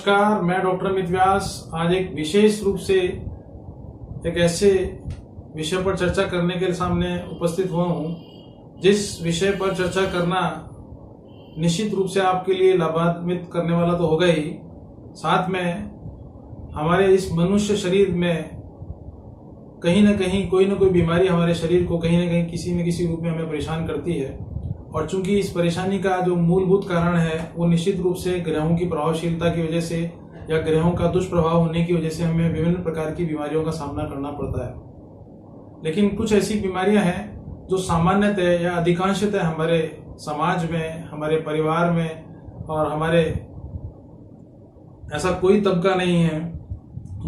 नमस्कार, मैं डॉक्टर अमित व्यास आज एक विशेष रूप से एक ऐसे विषय पर चर्चा करने के सामने उपस्थित हुआ हूँ जिस विषय पर चर्चा करना निश्चित रूप से आपके लिए लाभान्वित करने वाला तो होगा ही, साथ में हमारे इस मनुष्य शरीर में कहीं ना कहीं कोई ना कोई बीमारी हमारे शरीर को कहीं ना कहीं किसी न किसी रूप में हमें परेशान करती है। और चूंकि इस परेशानी का जो मूलभूत कारण है वो निश्चित रूप से ग्रहों की प्रभावशीलता की वजह से या ग्रहों का दुष्प्रभाव होने की वजह से हमें विभिन्न प्रकार की बीमारियों का सामना करना पड़ता है। लेकिन कुछ ऐसी बीमारियां हैं जो सामान्यतः या अधिकांशतः हमारे समाज में, हमारे परिवार में और हमारे ऐसा कोई तबका नहीं है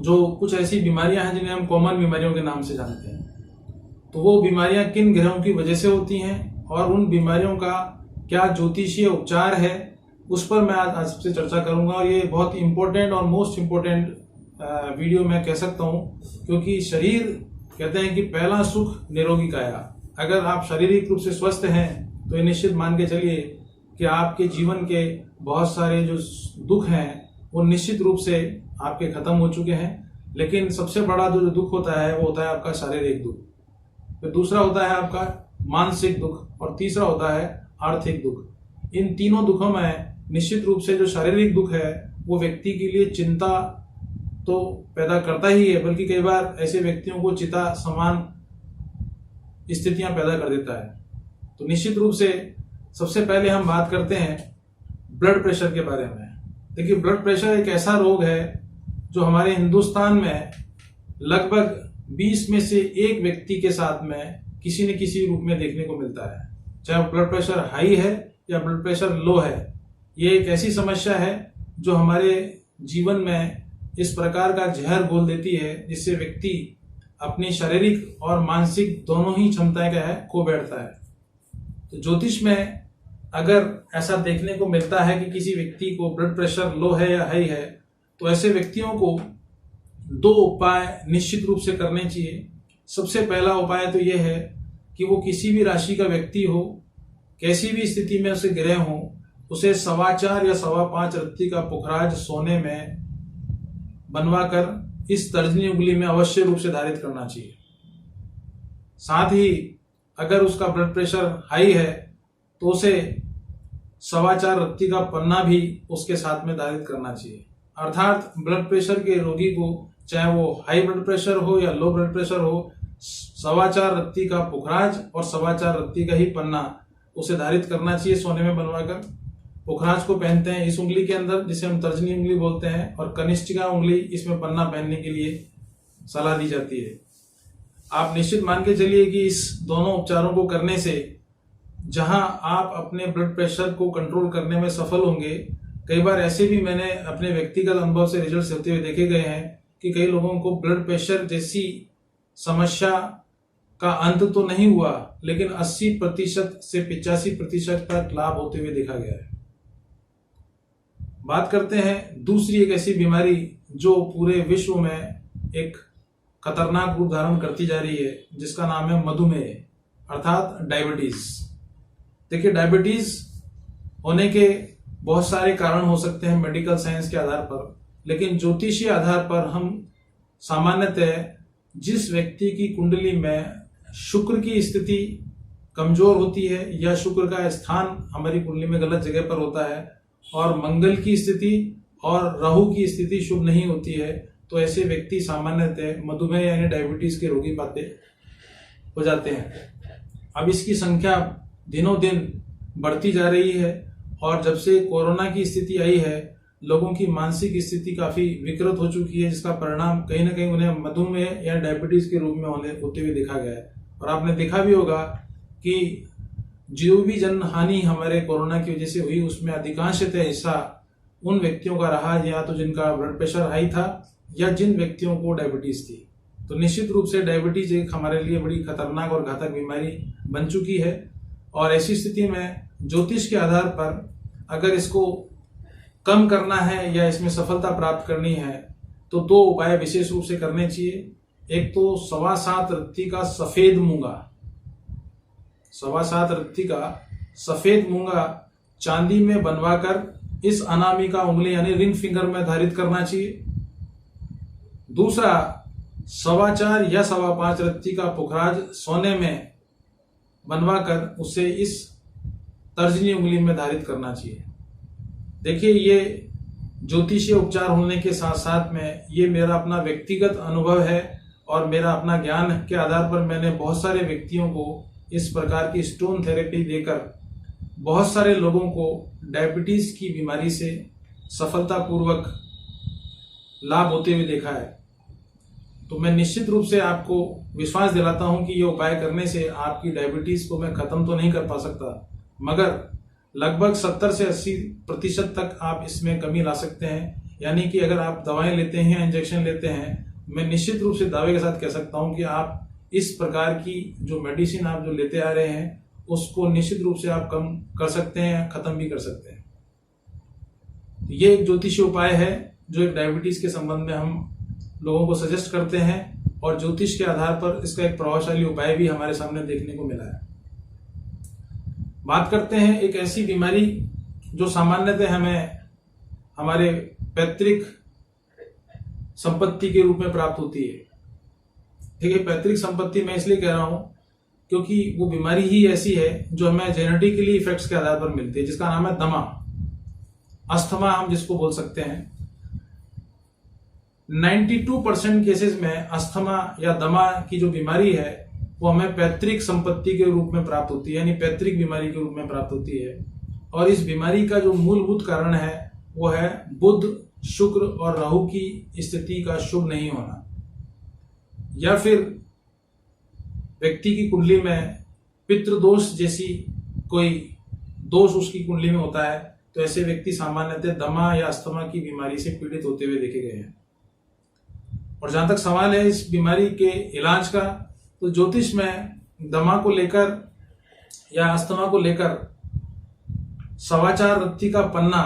जो कुछ ऐसी बीमारियां हैं जिन्हें हम कॉमन बीमारियों के नाम से जानते हैं। तो वो बीमारियां किन ग्रहों की वजह से होती हैं और उन बीमारियों का क्या ज्योतिषीय उपचार है, उस पर मैं आज आपसे चर्चा करूंगा। और ये बहुत इंपॉर्टेंट और मोस्ट इम्पोर्टेंट वीडियो मैं कह सकता हूं, क्योंकि शरीर कहते हैं कि पहला सुख निरोगी काया। अगर आप शारीरिक रूप से स्वस्थ हैं तो ये निश्चित मान के चलिए कि आपके जीवन के बहुत सारे जो दुख हैं वो निश्चित रूप से आपके खत्म हो चुके हैं। लेकिन सबसे बड़ा जो दुख होता है वो होता है आपका शारीरिक दुख, फिर दूसरा होता है आपका मानसिक दुख और तीसरा होता है आर्थिक दुख। इन तीनों दुखों में निश्चित रूप से जो शारीरिक दुख है वो व्यक्ति के लिए चिंता तो पैदा करता ही है, बल्कि कई बार ऐसे व्यक्तियों को चिता समान स्थितियां पैदा कर देता है। तो निश्चित रूप से सबसे पहले हम बात करते हैं ब्लड प्रेशर के बारे में। देखिए, ब्लड प्रेशर एक ऐसा रोग है जो हमारे हिंदुस्तान में लगभग 20 में से एक व्यक्ति के साथ में किसी न किसी रूप में देखने को मिलता है। चाहे ब्लड प्रेशर हाई है या ब्लड प्रेशर लो है, ये एक ऐसी समस्या है जो हमारे जीवन में इस प्रकार का जहर घोल देती है जिससे व्यक्ति अपनी शारीरिक और मानसिक दोनों ही क्षमताएं क्या है खो बैठता है। तो ज्योतिष में अगर ऐसा देखने को मिलता है कि किसी व्यक्ति को ब्लड प्रेशर लो है या हाई है, तो ऐसे व्यक्तियों को दो उपाय निश्चित रूप से करने चाहिए। सबसे पहला उपाय तो यह है कि वो किसी भी राशि का व्यक्ति हो, कैसी भी स्थिति में उसे ग्रह हो, उसे 4.25 या 5.25 रत्ती का पुखराज सोने में बनवाकर इस तर्जनी उंगली में अवश्य रूप से धारित करना चाहिए। साथ ही अगर उसका ब्लड प्रेशर हाई है तो उसे 4.25 रत्ती का पन्ना भी उसके साथ में धारित करना चाहिए। अर्थात ब्लड प्रेशर के रोगी को चाहे वो हाई ब्लड प्रेशर हो या लो ब्लड प्रेशर हो, 4.25 रत्ती का पुखराज और 4.25 रत्ती का ही पन्ना उसे धारित करना चाहिए सोने में बनवाकर। पुखराज को पहनते हैं इस उंगली के अंदर जिसे हम तर्जनी उंगली बोलते हैं, और कनिष्ठिका उंगली इसमें पन्ना पहनने के लिए सलाह दी जाती है। आप निश्चित मान के चलिए कि इस दोनों उपचारों को करने से जहां आप अपने ब्लड प्रेशर को कंट्रोल करने में सफल होंगे, कई बार ऐसे भी मैंने अपने व्यक्तिगत अनुभव से रिजल्ट होते हुए देखे गए हैं कि कई लोगों को ब्लड प्रेशर जैसी समस्या का अंत तो नहीं हुआ, लेकिन 80% से 85% तक लाभ होते हुए देखा गया है। बात करते हैं दूसरी एक ऐसी बीमारी जो पूरे विश्व में एक खतरनाक रूप धारण करती जा रही है, जिसका नाम है मधुमेह अर्थात डायबिटीज। देखिए, डायबिटीज होने के बहुत सारे कारण हो सकते हैं मेडिकल साइंस के आधार पर, लेकिन ज्योतिषीय आधार पर हम सामान्यतः जिस व्यक्ति की कुंडली में शुक्र की स्थिति कमजोर होती है या शुक्र का स्थान हमारी कुंडली में गलत जगह पर होता है और मंगल की स्थिति और राहु की स्थिति शुभ नहीं होती है, तो ऐसे व्यक्ति सामान्यतः मधुमेह यानी डायबिटीज के रोगी पाते हो जाते हैं। अब इसकी संख्या दिनों दिन बढ़ती जा रही है और जब से कोरोना की स्थिति आई है लोगों की मानसिक स्थिति काफी विकृत हो चुकी है, जिसका परिणाम कहीं ना कहीं उन्हें मधुमेह या डायबिटीज के रूप में होते हुए देखा गया है। और आपने देखा भी होगा कि जो भी जन हानि हमारे कोरोना की वजह से हुई उसमें अधिकांशतः हिस्सा उन व्यक्तियों का रहा या तो जिनका ब्लड प्रेशर हाई था या जिन व्यक्तियों को डायबिटीज थी। तो निश्चित रूप से डायबिटीज एक हमारे लिए बड़ी खतरनाक और घातक बीमारी बन चुकी है। और ऐसी स्थिति में ज्योतिष के आधार पर अगर इसको कम करना है या इसमें सफलता प्राप्त करनी है तो दो उपाय विशेष रूप से करने चाहिए। एक तो 7.25 रत्ती का सफेद मूंगा, 7.25 रत्ती का सफेद मूंगा चांदी में बनवाकर इस अनामिका उंगली यानी रिंग फिंगर में धारित करना चाहिए। दूसरा, 4.25 या 5.25 रत्ती का पुखराज सोने में बनवाकर उसे इस तर्जनी उंगली में धारित करना चाहिए। देखिए, ये ज्योतिषीय उपचार होने के साथ साथ में ये मेरा अपना व्यक्तिगत अनुभव है और मेरा अपना ज्ञान के आधार पर मैंने बहुत सारे व्यक्तियों को इस प्रकार की स्टोन थेरेपी देकर बहुत सारे लोगों को डायबिटीज की बीमारी से सफलतापूर्वक लाभ होते हुए देखा है। तो मैं निश्चित रूप से आपको विश्वास दिलाता हूं कि ये उपाय करने से आपकी डायबिटीज को मैं खत्म तो नहीं कर पा सकता, मगर लगभग 70 से 80% तक आप इसमें कमी ला सकते हैं। यानी कि अगर आप दवाएं लेते हैं या इंजेक्शन लेते हैं, मैं निश्चित रूप से दावे के साथ कह सकता हूं कि आप इस प्रकार की जो मेडिसिन आप जो लेते आ रहे हैं उसको निश्चित रूप से आप कम कर सकते हैं, खत्म भी कर सकते हैं। ये एक ज्योतिषीय उपाय है जो एक डायबिटीज के संबंध में हम लोगों को सजेस्ट करते हैं और ज्योतिष के आधार पर इसका एक प्रभावशाली उपाय भी हमारे सामने देखने को मिला है। बात करते हैं एक ऐसी बीमारी जो सामान्यतः हमें हमारे पैतृक संपत्ति के रूप में प्राप्त होती है। ठीक है, पैतृक संपत्ति मैं इसलिए कह रहा हूं क्योंकि वो बीमारी ही ऐसी है जो हमें जेनेटिकली इफेक्ट्स के आधार पर मिलती है, जिसका नाम है दमा, अस्थमा हम जिसको बोल सकते हैं। 92% केसेस में अस्थमा या दमा की जो बीमारी है वो हमें पैतृक संपत्ति के रूप में प्राप्त होती है, यानी पैतृक बीमारी के रूप में प्राप्त होती है। और इस बीमारी का जो मूलभूत कारण है वो है बुध, शुक्र और राहु की स्थिति का शुभ नहीं होना, या फिर व्यक्ति की कुंडली में पितृदोष जैसी कोई दोष उसकी कुंडली में होता है। तो ऐसे व्यक्ति सामान्यतः दमा या अस्थमा की बीमारी से पीड़ित होते हुए देखे गए हैं। और जहां तक सवाल है इस बीमारी के इलाज का, तो ज्योतिष में दमा को लेकर या अस्थमा को लेकर 4.25 रत्ती का पन्ना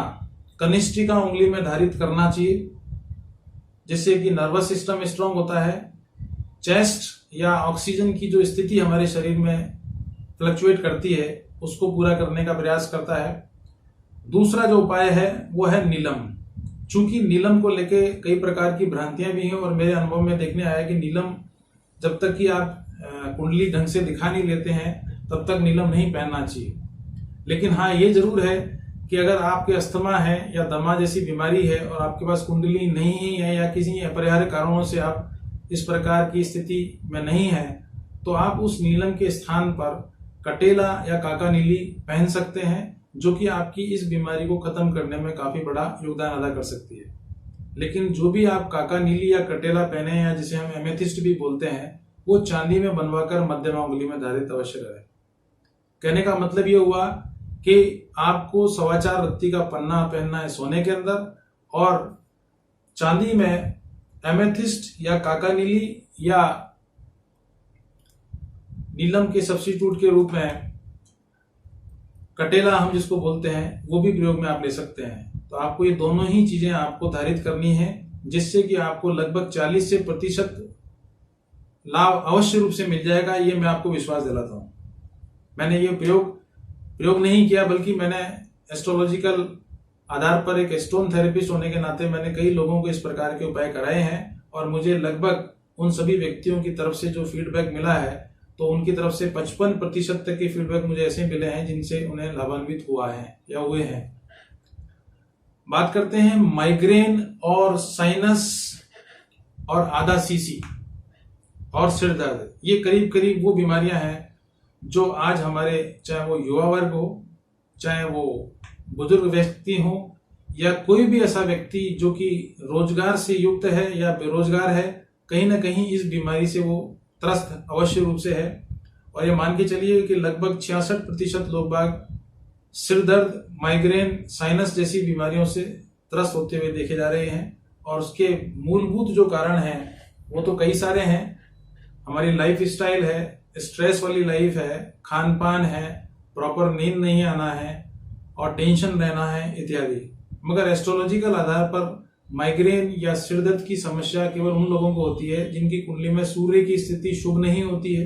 कनिष्ठिका उंगली में धारित करना चाहिए, जिससे कि नर्वस सिस्टम स्ट्रांग होता है। चेस्ट या ऑक्सीजन की जो स्थिति हमारे शरीर में फ्लक्चुएट करती है उसको पूरा करने का प्रयास करता है। दूसरा जो उपाय है वो है नीलम। चूंकि नीलम को लेके कई प्रकार की भ्रांतियां भी हैं और मेरे अनुभव में देखने आया कि नीलम जब तक कि आप कुंडली ढंग से दिखा नहीं लेते हैं तब तक नीलम नहीं पहनना चाहिए। लेकिन हाँ, ये जरूर है कि अगर आपके अस्थमा है या दमा जैसी बीमारी है और आपके पास कुंडली नहीं है या किसी अपरिहार्य कारणों से आप इस प्रकार की स्थिति में नहीं है, तो आप उस नीलम के स्थान पर कटेला या काका नीली पहन सकते हैं, जो कि आपकी इस बीमारी को खत्म करने में काफी बड़ा योगदान अदा कर सकती है। लेकिन जो भी आप काका नीली या कटेला पहने या जिसे हम एमेथिस्ट भी बोलते हैं, वो चांदी में बनवाकर मध्यमा उंगली में धारित अवश्य रहे। कहने का मतलब ये हुआ कि आपको 4.25 रत्ती का पन्ना पहनना है सोने के अंदर, और चांदी में एमेथिस्ट या काका नीली या नीलम के सब्स्टिट्यूट के रूप में कटेला हम जिसको बोलते हैं वो भी प्रयोग में आप ले सकते हैं। तो आपको ये दोनों ही चीजें आपको धारित करनी है, जिससे कि आपको लगभग 40 से प्रतिशत लाभ अवश्य रूप से मिल जाएगा। ये मैं आपको विश्वास दिलाता हूं। मैंने ये प्रयोग नहीं किया, बल्कि मैंने एस्ट्रोलॉजिकल आधार पर एक स्टोन थेरेपिस्ट होने के नाते मैंने कई लोगों को इस प्रकार के उपाय कराए हैं, और मुझे लगभग उन सभी व्यक्तियों की तरफ से जो फीडबैक मिला है, तो उनकी तरफ से 55% तक के फीडबैक मुझे ऐसे मिले हैं जिनसे उन्हें लाभान्वित हुआ है या हुए हैं। बात करते हैं माइग्रेन और साइनस और आधा सीसी और सिर दर्द। ये करीब करीब वो बीमारियां हैं जो आज हमारे, चाहे वो युवा वर्ग हो, चाहे वो बुजुर्ग व्यक्ति हो, या कोई भी ऐसा व्यक्ति जो कि रोजगार से युक्त है या बेरोजगार है, कहीं ना कहीं इस बीमारी से वो त्रस्त अवश्य रूप से है। और ये मान के चलिए कि लगभग 66% लोग बाग सिर दर्द, माइग्रेन, साइनस जैसी बीमारियों से त्रस्त होते हुए देखे जा रहे हैं। और उसके मूलभूत जो कारण हैं वो तो कई सारे हैं। हमारी लाइफ स्टाइल है, स्ट्रेस वाली लाइफ है, खान पान है, प्रॉपर नींद नहीं आना है और टेंशन रहना है इत्यादि। मगर एस्ट्रोलॉजिकल आधार पर माइग्रेन या सिर दर्द की समस्या केवल उन लोगों को होती है जिनकी कुंडली में सूर्य की स्थिति शुभ नहीं होती है,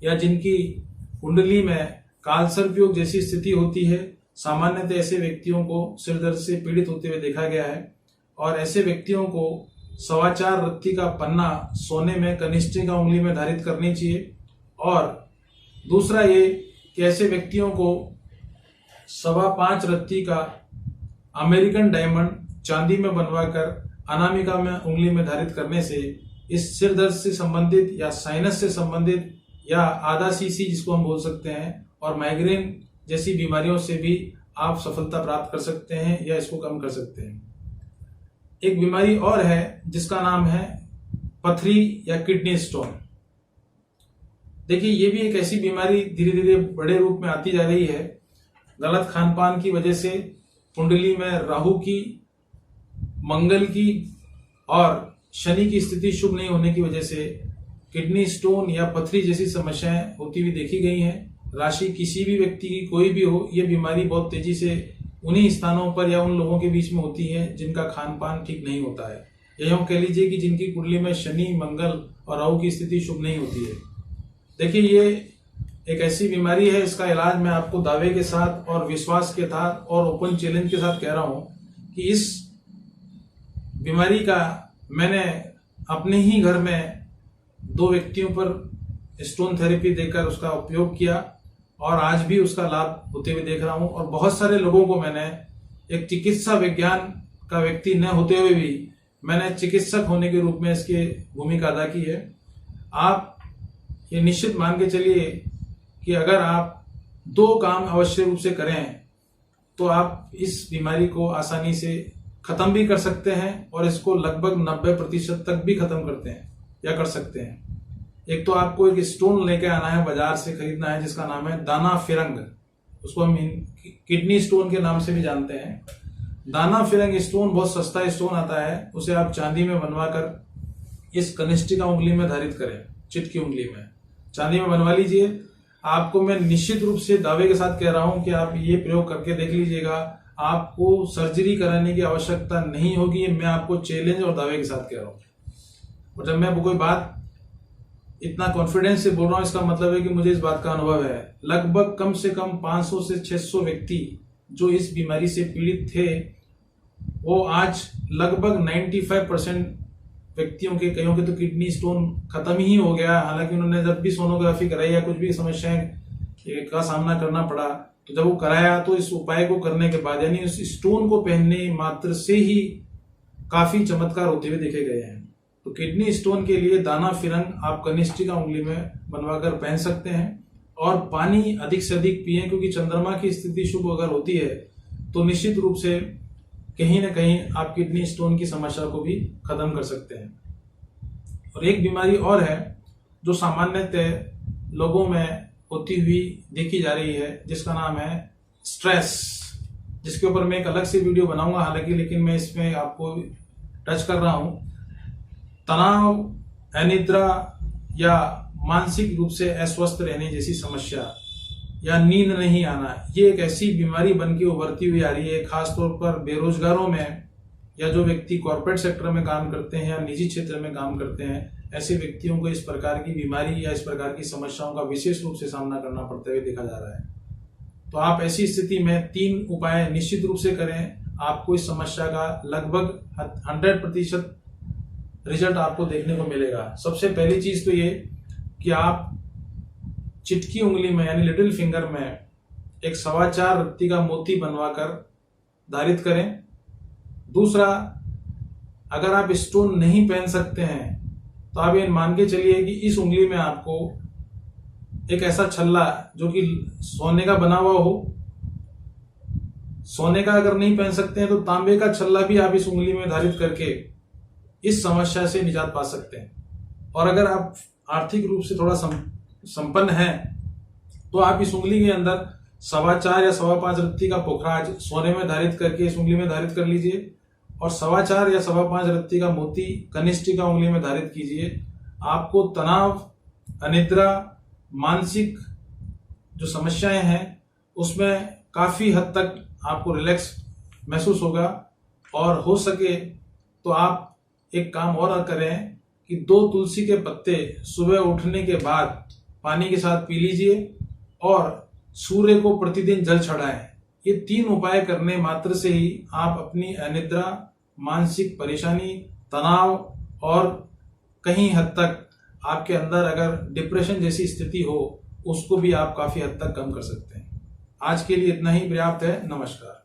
या जिनकी कुंडली में कालसर्प योग जैसी स्थिति होती है, सामान्यतः ऐसे व्यक्तियों को सिर दर्द से पीड़ित होते हुए देखा गया है और ऐसे व्यक्तियों को 4.25 रत्ती का पन्ना सोने में कनिष्ठिका उंगली में धारित करनी चाहिए। और दूसरा ये कि ऐसे व्यक्तियों को 5.25 रत्ती का अमेरिकन डायमंड चांदी में बनवाकर अनामिका में उंगली में धारित करने से इस सिर दर्द से संबंधित या साइनस से संबंधित या आधा सीसी जिसको हम बोल सकते हैं और माइग्रेन जैसी बीमारियों से भी आप सफलता प्राप्त कर सकते हैं या इसको कम कर सकते हैं। एक बीमारी और है जिसका नाम है पथरी या किडनी स्टोन। देखिए, ये भी एक ऐसी बीमारी धीरे धीरे बड़े रूप में आती जा रही है। गलत खान पान की वजह से कुंडली में राहु की, मंगल की और शनि की स्थिति शुभ नहीं होने की वजह से किडनी स्टोन या पथरी जैसी समस्याएं होती हुई देखी गई हैं। राशि किसी भी व्यक्ति की कोई भी हो, यह बीमारी बहुत तेजी से उन्हीं स्थानों पर या उन लोगों के बीच में होती है जिनका खान पान ठीक नहीं होता है, या यूं कह लीजिए कि जिनकी कुंडली में शनि, मंगल और राहु की स्थिति शुभ नहीं होती है। देखिए, ये एक ऐसी बीमारी है, इसका इलाज मैं आपको दावे के साथ और विश्वास के साथ और ओपन चैलेंज के साथ कह रहा हूं कि इस बीमारी का मैंने अपने ही घर में 2 व्यक्तियों पर स्टोन थेरेपी देकर उसका उपयोग किया और आज भी उसका लाभ होते हुए देख रहा हूं। और बहुत सारे लोगों को मैंने, एक चिकित्सा विज्ञान का व्यक्ति न होते हुए भी मैंने चिकित्सक होने के रूप में इसकी भूमिका अदा की है। आप ये निश्चित मान के चलिए कि अगर आप 2 काम अवश्य रूप से करें तो आप इस बीमारी को आसानी से खत्म भी कर सकते हैं और इसको लगभग 90% तक भी खत्म करते हैं या कर सकते हैं। एक तो आपको एक स्टोन लेके आना है, बाजार से खरीदना है, जिसका नाम है दाना फिरंग। उसको हम किडनी स्टोन के नाम से भी जानते हैं। दाना फिरंग स्टोन बहुत सस्ता स्टोन आता है, उसे आप चांदी में बनवाकर इस कनिष्ठिका उंगली में धारित करें, चिट की उंगली में चांदी में बनवा लीजिए। आपको मैं निश्चित रूप से दावे के साथ कह रहा हूं कि आप ये प्रयोग करके देख लीजिएगा, आपको सर्जरी कराने की आवश्यकता नहीं होगी। मैं आपको चैलेंज और दावे के साथ कह रहा हूं। और जब मैं कोई बात इतना कॉन्फिडेंस से बोल रहा हूं, इसका मतलब है कि मुझे इस बात का अनुभव है। लगभग कम से कम 500 से 600 व्यक्ति जो इस बीमारी से पीड़ित थे, वो आज लगभग 95% व्यक्तियों के, कईयों के तो किडनी स्टोन खत्म ही हो गया। हालांकि उन्होंने जब भी सोनोग्राफी कराई या कुछ भी समस्याएं का सामना करना पड़ा, तो जब वो कराया तो इस उपाय को करने के बाद, यानी उस स्टोन को पहनने मात्र से ही काफी चमत्कार होते हुए देखे गए हैं। तो किडनी स्टोन के लिए दाना फिरंग आप कनिष्ठिका उंगली में बनवाकर पहन सकते हैं और पानी अधिक से अधिक पिएं, क्योंकि चंद्रमा की स्थिति शुभ अगर होती है तो निश्चित रूप से कहीं ना कहीं आप किडनी स्टोन की समस्या को भी खत्म कर सकते हैं। और एक बीमारी और है जो सामान्यतः लोगों में होती हुई देखी जा रही है, जिसका नाम है स्ट्रेस, जिसके ऊपर मैं एक अलग से वीडियो बनाऊंगा हालांकि, लेकिन मैं इसमें आपको टच कर रहा हूं। तनाव, अनिद्रा या मानसिक रूप से अस्वस्थ रहने जैसी समस्या या नींद नहीं आना, ये एक ऐसी बीमारी बन के उभरती हुई आ रही है, खासतौर पर बेरोजगारों में या जो व्यक्ति कॉर्पोरेट सेक्टर में काम करते हैं या निजी क्षेत्र में काम करते हैं, ऐसे व्यक्तियों को इस प्रकार की बीमारी या इस प्रकार की समस्याओं का विशेष रूप से सामना करना पड़ते हुए देखा जा रहा है। तो आप ऐसी स्थिति में 3 उपाय निश्चित रूप से करें, आपको इस समस्या का लगभग 100% रिजल्ट आपको देखने को मिलेगा। सबसे पहली चीज तो ये कि आप चिटकी उंगली में यानी लिटिल फिंगर में एक 4.25 रत्ती का मोती बनवाकर धारित करें। दूसरा, अगर आप स्टोन नहीं पहन सकते हैं तो आप ये मान के चलिए कि इस उंगली में आपको एक ऐसा छल्ला जो कि सोने का बना हुआ हो, सोने का अगर नहीं पहन सकते हैं तो तांबे का छल्ला भी आप इस उंगली में धारित करके इस समस्या से निजात पा सकते हैं। और अगर आप आर्थिक रूप से थोड़ा संपन्न हैं तो आप इस उंगली के अंदर 4.25 या 5.25 रत्ती का पोखराज सोने में धारित करके इस उंगली में धारित कर लीजिए और 4.25 या 5.25 रत्ती का मोती कनिष्ठिका उंगली में धारित कीजिए। आपको तनाव, अनिद्रा, मानसिक जो समस्याएं हैं उसमें काफी हद तक आपको रिलैक्स महसूस होगा। और हो सके तो आप एक काम और करें कि 2 तुलसी के पत्ते सुबह उठने के बाद पानी के साथ पी लीजिए और सूर्य को प्रतिदिन जल चढ़ाएं। ये 3 उपाय करने मात्र से ही आप अपनी अनिद्रा, मानसिक परेशानी, तनाव और कहीं हद तक आपके अंदर अगर डिप्रेशन जैसी स्थिति हो उसको भी आप काफी हद तक कम कर सकते हैं। आज के लिए इतना ही पर्याप्त है। नमस्कार।